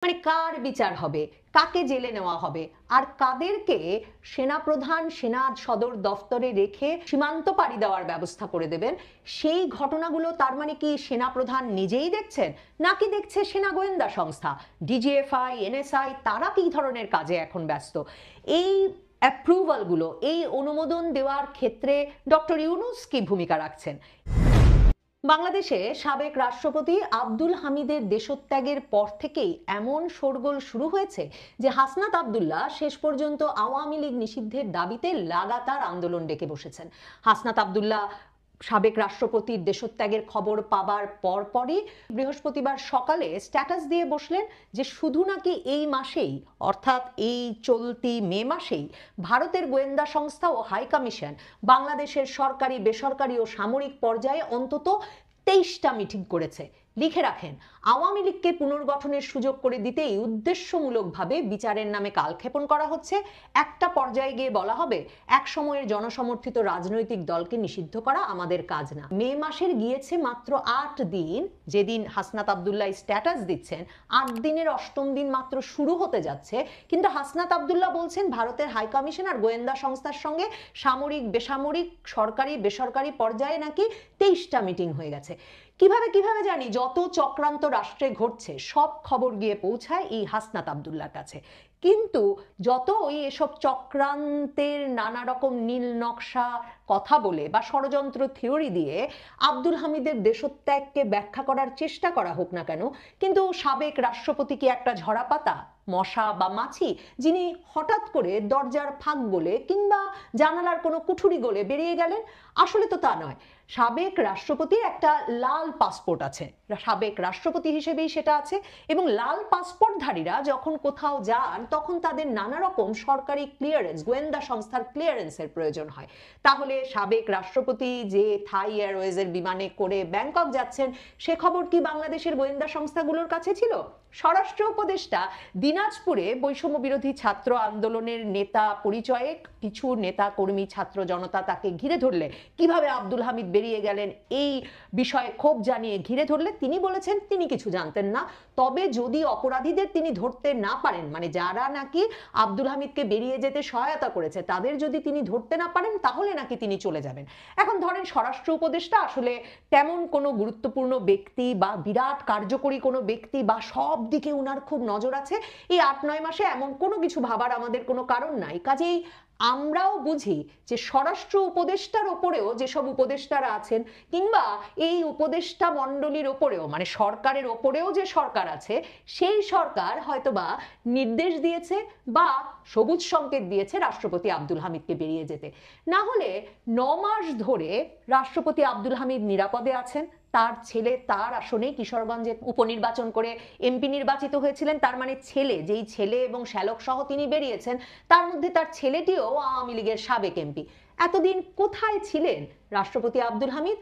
মানে কার বিচার হবে, কাকে জেলে নেওয়া হবে, আর কাদেরকে সেনাপ্রধান সেনা সদর দফতরে রেখে সীমান্ত পাড়ি দেওয়ার ব্যবস্থা করে দেবেন, সেই ঘটনাগুলো তার মানে কি সেনাপ্রধান নিজেই দেখছেন, নাকি দেখছে সেনা গোয়েন্দা সংস্থা ডিজিএফআই, এনএসআই, তারা কি ধরনের কাজে এখন ব্যস্ত? এই অ্যাপ্রুভালগুলো, এই অনুমোদন দেওয়ার ক্ষেত্রে ডক্টর ইউনূস কি ভূমিকা রাখছেন? বাংলাদেশে সাবেক রাষ্ট্রপতি আব্দুল হামিদের দেশত্যাগের পর থেকেই এমন শোরগোল শুরু হয়েছে যে হাসনাত আব্দুল্লাহ শেষ পর্যন্ত আওয়ামী লীগ নিষিদ্ধের দাবিতে লাগাতার আন্দোলন ডেকে বসেছেন। হাসনাত আব্দুল্লাহ সাবেক রাষ্ট্রপতির দেশত্যাগের খবর পাবার পরপরই বৃহস্পতিবার সকালে স্ট্যাটাস দিয়ে বসলেন যে শুধু নাকি এই মাসেই, অর্থাৎ এই চলতি মে মাসেই ভারতের গোয়েন্দা সংস্থা ও হাই কমিশন বাংলাদেশের সরকারি, বেসরকারি ও সামরিক পর্যায়ে অন্তত 23টা মিটিং করেছে। লিখে রাখেন, আওয়ামী লীগকে পুনর্গঠনের সুযোগ করে দিতেই উদ্দেশ্যমূলকভাবে বিচারের নামে কালক্ষেপণ করা হচ্ছে। একটা পর্যায়ে গিয়ে বলা হবে এক সময়ের জনসমর্থিত রাজনৈতিক দলকে নিষিদ্ধ করা আমাদের কাজ না। মে মাসের গিয়েছে মাত্র 8 দিন, যেদিন হাসনাত আব্দুল্লাহ স্ট্যাটাস দিচ্ছেন 8 দিনের 8ম দিন মাত্র শুরু হতে যাচ্ছে, কিন্তু হাসনাত আব্দুল্লাহ বলছেন ভারতের হাই কমিশন আর গোয়েন্দা সংস্থার সঙ্গে সামরিক, বেসামরিক, সরকারি, বেসরকারি পর্যায়ে নাকি 23টা মিটিং হয়ে গেছে। কিভাবে জানি যত চক্রান্ত রাষ্ট্রে ঘটছে সব খবর গিয়ে পৌঁছায় এই হাসনাত আব্দুল্লাহর কাছে। কিন্তু যত এসব চক্রান্তের নানা রকম নীল নকশা কথা বলে বা ষড়যন্ত্র থিওরি দিয়ে আব্দুল হামিদের দেশত্যাগকে ব্যাখ্যা করার চেষ্টা করা হোক না কেন, কিন্তু সাবেক রাষ্ট্রপতি কি একটা ঝরাপাতা, মশা বা মাছি, যিনি হঠাৎ করে দরজার ফাঁক গলে কিংবা জানালার কোনো কুঠুরি গলে বেরিয়ে গেলেন? আসলে তো তা নয়। সাবেক রাষ্ট্রপতির একটা লাল পাসপোর্ট আছে, সাবেক রাষ্ট্রপতি হিসেবেই সেটা আছে, এবং লাল পাসপোর্টধারীরা যখন কোথাও যান তখন তাদের নানা রকম সরকারি ক্লিয়ারেন্স, গোয়েন্দা সংস্থার ক্লিয়ারেন্সের প্রয়োজন হয়। তাহলে সাবেক রাষ্ট্রপতি যে থাই এয়ারওয়েজের বিমানে করে ব্যাংকক যাচ্ছেন, সে খবর কি বাংলাদেশের গোয়েন্দা সংস্থাগুলোর কাছে ছিল? স্বরাষ্ট্র উপদেষ্টা দিনাজপুরে বৈষম্য বিরোধী ছাত্র আন্দোলনের নেতা পরিচয়ে কিছু নেতা কর্মী, ছাত্র জনতা তাকে ঘিরে ধরলে, কিভাবে আব্দুল হামিদ বেরিয়ে গেলেন এই বিষয়ে ক্ষোভ জানিয়ে ঘিরে ধরলে, তিনি বলেছেন তিনি কিছু জানতেন না, তবে যদি অপরাধীদের তিনি ধরতে না পারেন, মানে যারা নাকি আব্দুল হামিদকে বেরিয়ে যেতে সহায়তা করেছে তাদের যদি তিনি ধরতে না পারেন তাহলে নাকি তিনি চলে যাবেন। এখন ধরেন স্বরাষ্ট্র উপদেষ্টা আসলে তেমন কোনো গুরুত্বপূর্ণ ব্যক্তি বা বিরাট কার্যকরী কোনো ব্যক্তি বা সব দিকে উনার খুব নজর আছে, এই 8-9 মাসে এমন কোনো কিছু ভাবার আমাদের কোনো কারণ নাই। কাজেই আমরাও বুঝি যে স্বরাষ্ট্র উপদেষ্টার ওপরেও যেসব উপদেষ্টারা আছেন, কিংবা এই উপদেষ্টা মণ্ডলীর ওপরেও, মানে সরকারের ওপরেও যে সরকার আছে, সেই সরকার হয়তোবা নির্দেশ দিয়েছে বা সবুজ সংকেত দিয়েছে রাষ্ট্রপতি আব্দুল হামিদকে বেরিয়ে যেতে। না হলে 9 মাস ধরে রাষ্ট্রপতি আব্দুল হামিদ নিরাপদে আছেন। তার ছেলে তার আসনে কিশোরগঞ্জে উপনির্বাচন করে এমপি নির্বাচিত হয়েছিলেন, তার মানে ছেলে, যেই ছেলে এবং শ্যালক সহ তিনি বেরিয়েছেন, তার মধ্যে তার ছেলেটিও আওয়ামী লীগের সাবেক এমপি। এতদিন কোথায় ছিলেন রাষ্ট্রপতি আব্দুল হামিদ?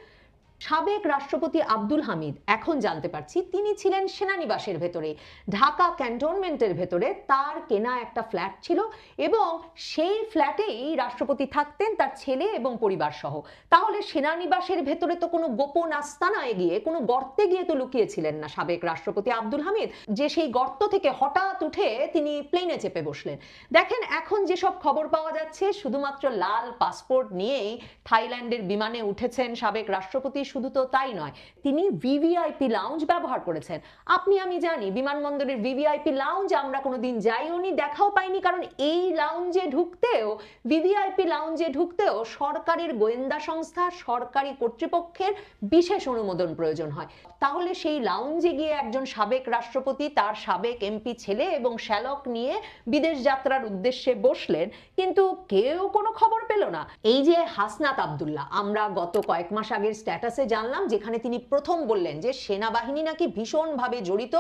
সাবেক রাষ্ট্রপতি আব্দুল হামিদ, এখন জানতে পারছি, তিনি ছিলেন সেনানিবাসের ভেতরে, ঢাকা ক্যান্টনমেন্টের ভেতরে তার কেনা একটা ফ্ল্যাট ছিল, এবং সেই ফ্ল্যাটেই রাষ্ট্রপতি থাকতেন তার ছেলে এবং পরিবার সহ। তাহলে সেনানিবাসের ভেতরে তো কোনো গোপন আস্তানায় গিয়ে, কোনো গর্তে গিয়ে তো লুকিয়েছিলেন না সাবেক রাষ্ট্রপতি আব্দুল হামিদ, যে সেই গর্ত থেকে হঠাৎ উঠে তিনি প্লেনে চেপে বসলেন। দেখেন, এখন যেসব খবর পাওয়া যাচ্ছে শুধুমাত্র লাল পাসপোর্ট নিয়েই থাইল্যান্ডের বিমানে উঠেছেন সাবেক রাষ্ট্রপতি, শুধু তো তাই নয়, তিনি ভিভিআইপি লাউঞ্জ ব্যবহার করেছেন। আপনি আমি জানি বিমানবন্দরের ভিভিআইপি লাউঞ্জ আমরা কোনোদিন যাইওনি, দেখাও পাইনি, কারণ এই লাউঞ্জে ঢুকতেও, ভিভিআইপি লাউঞ্জে ঢুকতেও সরকারের গোয়েন্দা সংস্থা, সরকারি কর্তৃপক্ষের বিশেষ অনুমোদন প্রয়োজন হয়। তাহলে সেই লাউঞ্জে গিয়ে একজন সাবেক রাষ্ট্রপতি তার সাবেক এমপি ছেলে এবং শ্যালক নিয়ে বিদেশ যাত্রার উদ্দেশ্যে বসলেন, কিন্তু কেউ কোনো খবর পেল না। এই যে হাসনাত আব্দুল্লাহ, আমরা গত কয়েক মাস আগের স্ট্যাটাসে জানলাম যেখানে তিনি প্রথম বললেন যে সেনাবাহিনী নাকি ভীষণভাবে জড়িত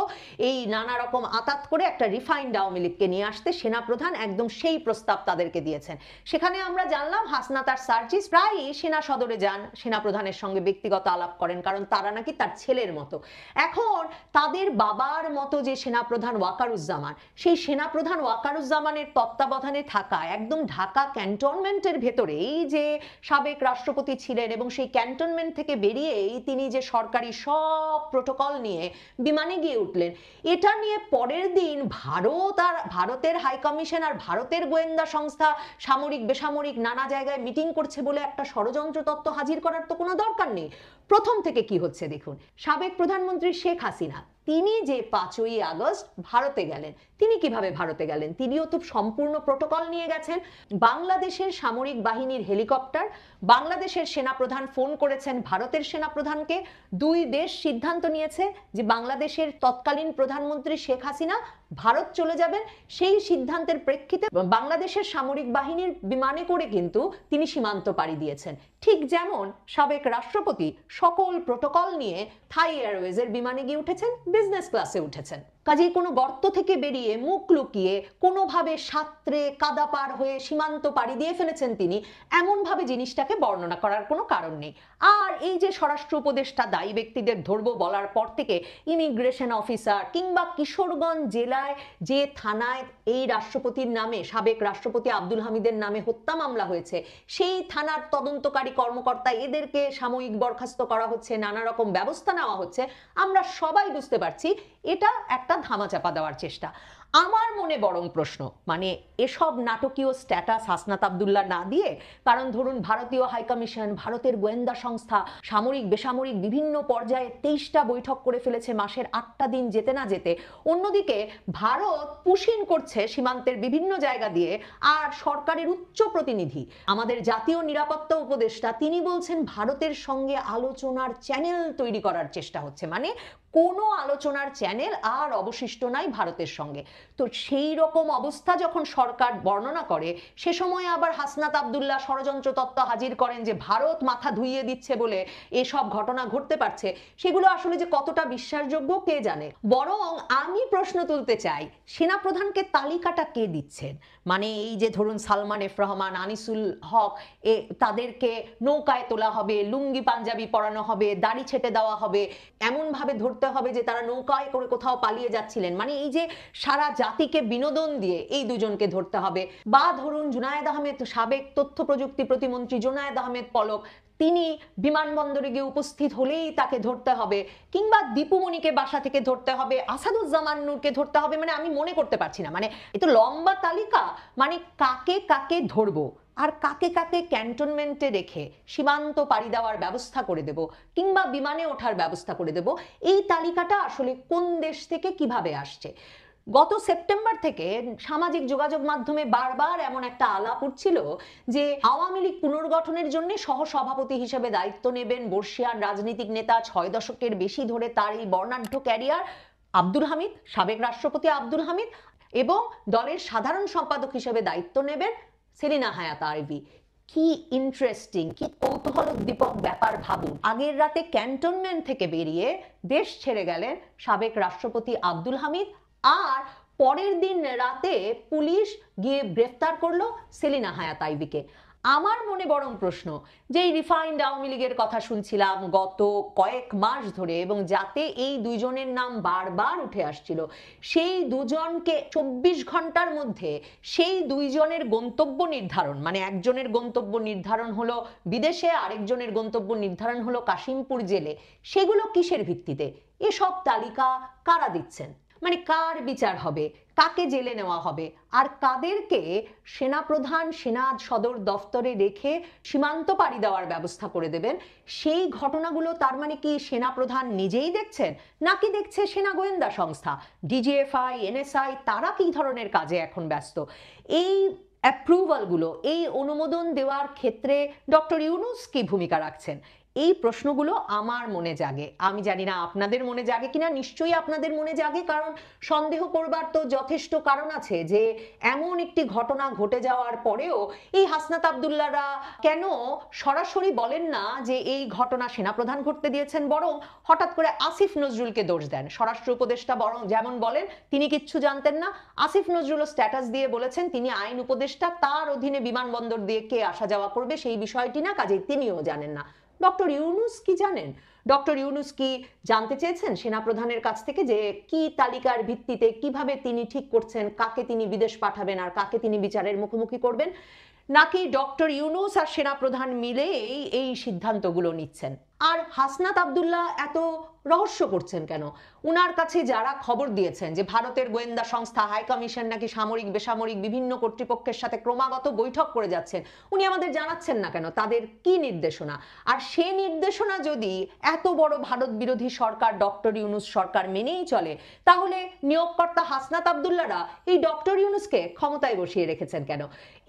এই নানা রকম আতাত করে একটা রিফাইন্ড আওয়ামী লীগকে নিয়ে আসতে, সেনাপ্রধান একদম সেই প্রস্তাব তাদেরকে দিয়েছেন। সেখানে আমরা জানলাম হাসনাত আর সার্জিস প্রায়ই সেনা সদরে যান, সেনাপ্রধানের সঙ্গে ব্যক্তিগত আলাপ করেন, কারণ তারা নাকি তার ছেলের মতো। এখন তাদের বাবার মতো যে সেনাপ্রধান ওয়াকারুজ্জামান, সেই সেনাপ্রধান ওয়াকারুজ্জামানের তত্ত্বাবধানে থাকা একদম ঢাকা ক্যান্টনমেন্টের ভেতরেই যে সাবেক রাষ্ট্রপতি ছিলেন, এবং সেই ক্যান্টনমেন্ট থেকে বেরিয়েই তিনি যে সরকারি সব প্রোটোকল নিয়ে বিমানে গিয়ে উঠলেন, এটা নিয়ে পরের দিন ভারতের হাই কমিশন আর ভারতের গোয়েন্দা সংস্থা সামরিক বেসামরিক নানা জায়গায় মিটিং করছে বলে একটা ষড়যন্ত্র তত্ত্ব হাজির করার তো কোনো দরকার নেই। প্রথম থেকে কি হচ্ছে দেখুন, সাবেক প্রধানমন্ত্রী শেখ হাসিনা তিনি যে 5ই আগস্ট ভারতে গেলেন, তিনি কিভাবে ভারতে গেলেন? তিনিও তো সম্পূর্ণ প্রোটোকল নিয়ে গেছেন। বাংলাদেশের সামরিক বাহিনীর হেলিকপ্টার, বাংলাদেশের সেনাপ্রধান ফোন করেছেন ভারতের সেনাপ্রধানকে, দুই দেশ সিদ্ধান্ত নিয়েছে যে বাংলাদেশের তৎকালীন প্রধানমন্ত্রী শেখ হাসিনা ভারত চলে যাবেন। সেই সিদ্ধান্তের প্রেক্ষিতে বাংলাদেশের সামরিক বাহিনীর বিমানে করে কিন্তু তিনি সীমান্ত পাড়ি দিয়েছেন। ঠিক যেমন সাবেক রাষ্ট্রপতি সকল প্রোটোকল নিয়ে থাই এয়ারওয়েজের বিমানে গিয়ে উঠেছেন, বিজনেস ক্লাসে উঠেছেন। কাজেই কোনো গর্ত থেকে বেরিয়ে মুখ লুকিয়ে কোনোভাবে সাঁতরে কাদা পার হয়ে সীমান্ত পাড়ি দিয়ে ফেলেছেন তিনি, এমনভাবে জিনিসটাকে বর্ণনা করার কোনো কারণ নেই। আর এই যে স্বরাষ্ট্র উপদেষ্টা দায়ী ব্যক্তিদের ধরবো বলার পর থেকে ইমিগ্রেশন অফিসার কিংবা কিশোরগঞ্জ জেলায় যে থানায় এই রাষ্ট্রপতির নামে, সাবেক রাষ্ট্রপতি আব্দুল হামিদের নামে হত্যা মামলা হয়েছে, সেই থানার তদন্তকারী কর্মকর্তা এদেরকে সাময়িক বরখাস্ত করা হচ্ছে, নানা রকম ব্যবস্থা নেওয়া হচ্ছে, আমরা সবাই বুঝতে পারছি এটা একটা ধামাচাপা দেওয়ার চেষ্টা। আমার মনে বরং প্রশ্ন, মানে এসব নাটকীয় স্ট্যাটাস হাসনাত আব্দুল্লাহ না দিয়ে, কারণ ধরুন ভারতীয় হাইকমিশন, ভারতের গোয়েন্দা সংস্থা সামরিক বেসামরিক বিভিন্ন পর্যায়ে 23টা বৈঠক করে ফেলেছে মাসের 8টা দিন যেতে না যেতে। অন্যদিকে ভারত পুশিন করছে সীমান্তের বিভিন্ন জায়গা দিয়ে, আর সরকারের উচ্চ প্রতিনিধি আমাদের জাতীয় নিরাপত্তা উপদেষ্টা তিনি বলছেন ভারতের সঙ্গে আলোচনার চ্যানেল তৈরি করার চেষ্টা হচ্ছে, মানে কোনো আলোচনার চ্যানেল আর অবশিষ্ট নাই ভারতের সঙ্গে। তো সেই রকম অবস্থা যখন সরকার বর্ণনা করে, সে সময় আবার হাসনাত আব্দুল্লাহ ষড়যন্ত্র তত্ত্ব হাজির করেন যে ভারত মাথা ধুইয়ে দিচ্ছে বলে এসব ঘটনা ঘটতে পারছে। সেগুলো আসলে যে কতটা বিশ্বাসযোগ্য কে জানে। বরং আমি প্রশ্ন তুলতে চাই, সেনাপ্রধানকে তালিকাটা কে দিচ্ছেন? মানে এই যে ধরুন সালমান এফ রহমান, আনিসুল হক, তাদেরকে নৌকায় তোলা হবে, লুঙ্গি পাঞ্জাবি পরানো হবে, দাড়ি ছেটে দেওয়া হবে, এমনভাবে ধরতে হবে যে তারা নৌকায় করে কোথাও পালিয়ে যাচ্ছিলেন, মানে এই যে সারা জাতিকে বিনোদন দিয়ে এই দুজনকে ধরতে হবে। বা ধরুন জুনায়েদ আহমেদ, সাবেক তথ্য প্রযুক্তি প্রতিমন্ত্রী জুনায়েদ আহমেদ পলক, তিনি বিমানবন্দরে গিয়ে উপস্থিত হলেই তাকে ধরতে হবে, কিংবা দীপুমণিকে বাসা থেকে ধরতে হবে, আসাদুজ্জামান নূরকে ধরতে হবে, মানে আমি মনে করতে পারছি না, মানে এ তো লম্বা তালিকা, মানে কাকে কাকে ধরবো আর কাকে কাকে ক্যান্টনমেন্টে রেখে সীমান্ত পাড়ি দেওয়ার ব্যবস্থা করে দেব কিংবা বিমানে ওঠার ব্যবস্থা করে দেব, এই তালিকাটা আসলে কোন দেশ থেকে কিভাবে আসছে? গত সেপ্টেম্বর থেকে সামাজিক যোগাযোগ মাধ্যমে বারবার এমন একটা আলাপ উঠছিল যে আওয়ামী লীগ পুনর্গঠনের জন্য সহসভাপতি হিসেবে দায়িত্ব নেবেন বর্ষিয়ান রাজনীতিক নেতা, 6 দশকের বেশি ধরে তার এই বর্ণাঢ্য ক্যারিয়ার, আব্দুল হামিদ, সাবেক রাষ্ট্রপতি আব্দুল হামিদ, এবং দলের সাধারণ সম্পাদক হিসেবে দায়িত্ব নেবেন সেলিনা হায়াত আরভি। কি ইন্টারেস্টিং, কি কৌতূহলোদ্দীপক ব্যাপার ভাবুন। আগের রাতে ক্যান্টনমেন্ট থেকে বেরিয়ে দেশ ছেড়ে গেলেন সাবেক রাষ্ট্রপতি আব্দুল হামিদ, আর পরের দিন রাতে পুলিশ গিয়ে গ্রেফতার করলো সেলিনা হায়াত আইভিকে। আমার মনে বরং প্রশ্ন, যে রিফাইন্ড আওয়ামী লীগের কথা শুনছিলাম গত কয়েক মাস ধরে এবং যাতে এই দুইজনের নাম বারবার উঠে আসছিল, সেই দুজনকে 24 ঘন্টার মধ্যে সেই দুইজনের গন্তব্য নির্ধারণ, মানে একজনের গন্তব্য নির্ধারণ হলো বিদেশে, আরেকজনের গন্তব্য নির্ধারণ হলো কাশিমপুর জেলে, সেগুলো কিসের ভিত্তিতে? এসব তালিকা কারা দিচ্ছেন? মানে কার বিচার হবে, কাকে জেলে নেওয়া হবে, আর কাদেরকে সেনাপ্রধান সেনা সদর দফতরে রেখে সীমান্ত পাড়ি দেওয়ার ব্যবস্থা করে দেবেন, সেই ঘটনাগুলো তার মানে কি সেনাপ্রধান নিজেই দেখছেন, নাকি দেখছে সেনা গোয়েন্দা সংস্থা ডিজিএফআই, এনএসআই, তারা কি ধরনের কাজে এখন ব্যস্ত? এই অ্যাপ্রুভালগুলো, এই অনুমোদন দেওয়ার ক্ষেত্রে ডক্টর ইউনূস কি ভূমিকা রাখছেন? এই প্রশ্নগুলো আমার মনে জাগে। আমি জানি না আপনাদের মনে জাগে কিনা, নিশ্চয়ই আপনাদের মনে জাগে, কারণ সন্দেহ করবার তো যথেষ্ট কারণ আছে যে এমন একটি ঘটনা ঘটে যাওয়ার পরেও এই হাসনাত আব্দুল্লাহরা কেন সরাসরি বলেন না যে এই ঘটনা সেনাপ্রধান ঘটতে দিয়েছেন, বরং হঠাৎ করে আসিফ নজরুলকে দোষ দেন। স্বরাষ্ট্র উপদেষ্টা বরং যেমন বলেন তিনি কিচ্ছু জানতেন না, আসিফ নজরুলও স্ট্যাটাস দিয়ে বলেছেন তিনি আইন উপদেষ্টা, তার অধীনে বিমানবন্দর দিয়ে কে আসা যাওয়া করবে সেই বিষয়টি না, কাজেই তিনিও জানেন না। ডক্টর ইউনূস কি জানেন? ডক্টর ইউনূস কি জানতে চেয়েছেন সেনাপ্রধানের কাছ থেকে যে কি তালিকার ভিত্তিতে কিভাবে তিনি ঠিক করছেন কাকে তিনি বিদেশ পাঠাবেন আর কাকে তিনি বিচারের মুখোমুখি করবেন, নাকি ডক্টর ইউনূস আর সেনাপ্রধান মিলে এই সিদ্ধান্তগুলো নিচ্ছেন? আর হাসনাত আব্দুল্লাহ এত রহস্য করছেন কেন? উনার কাছে যারা খবর দিয়েছেন যে ভারতের গোয়েন্দা সংস্থা হাই কমিশন নাকি সামরিক বেসামরিক বিভিন্ন কর্তৃপক্ষের সাথে ক্রমাগত বৈঠক করে যাচ্ছেন, উনি আমাদের জানাচ্ছেন না কেন তাদের কি নির্দেশনা? আর সেই নির্দেশনা যদি এত বড় ভারত বিরোধী সরকার ডক্টর ইউনূস সরকার মেনেই চলে, তাহলে নিয়োগকর্তা হাসনাত আব্দুল্লাহরা এই ডক্টর ইউনূসকে ক্ষমতায় বসিয়ে রেখেছেন কেন?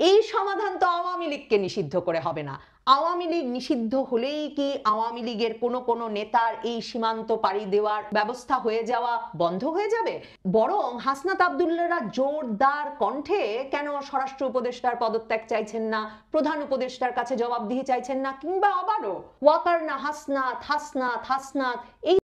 এই সমাধান তো আওয়ামী লীগকে নিষিদ্ধ করে হবে না। আওয়ামী লীগ নিষিদ্ধ হলেই কি আওয়ামী লীগের কোনো নেতার এই সীমান্ত পাড়ি দেওয়ার ব্যবস্থা হয়ে যাওয়া বন্ধ হয়ে যাবে? বরং হাসনাত আব্দুল্লাহরা জোরদার কণ্ঠে কেন স্বরাষ্ট্র উপদেষ্টার পদত্যাগ চাইছেন না, প্রধান উপদেষ্টার কাছে জবাবদিহি চাইছেন না, কিংবা আবারও ওয়াকার না হাসনাত হাসনাত হাসনাত এই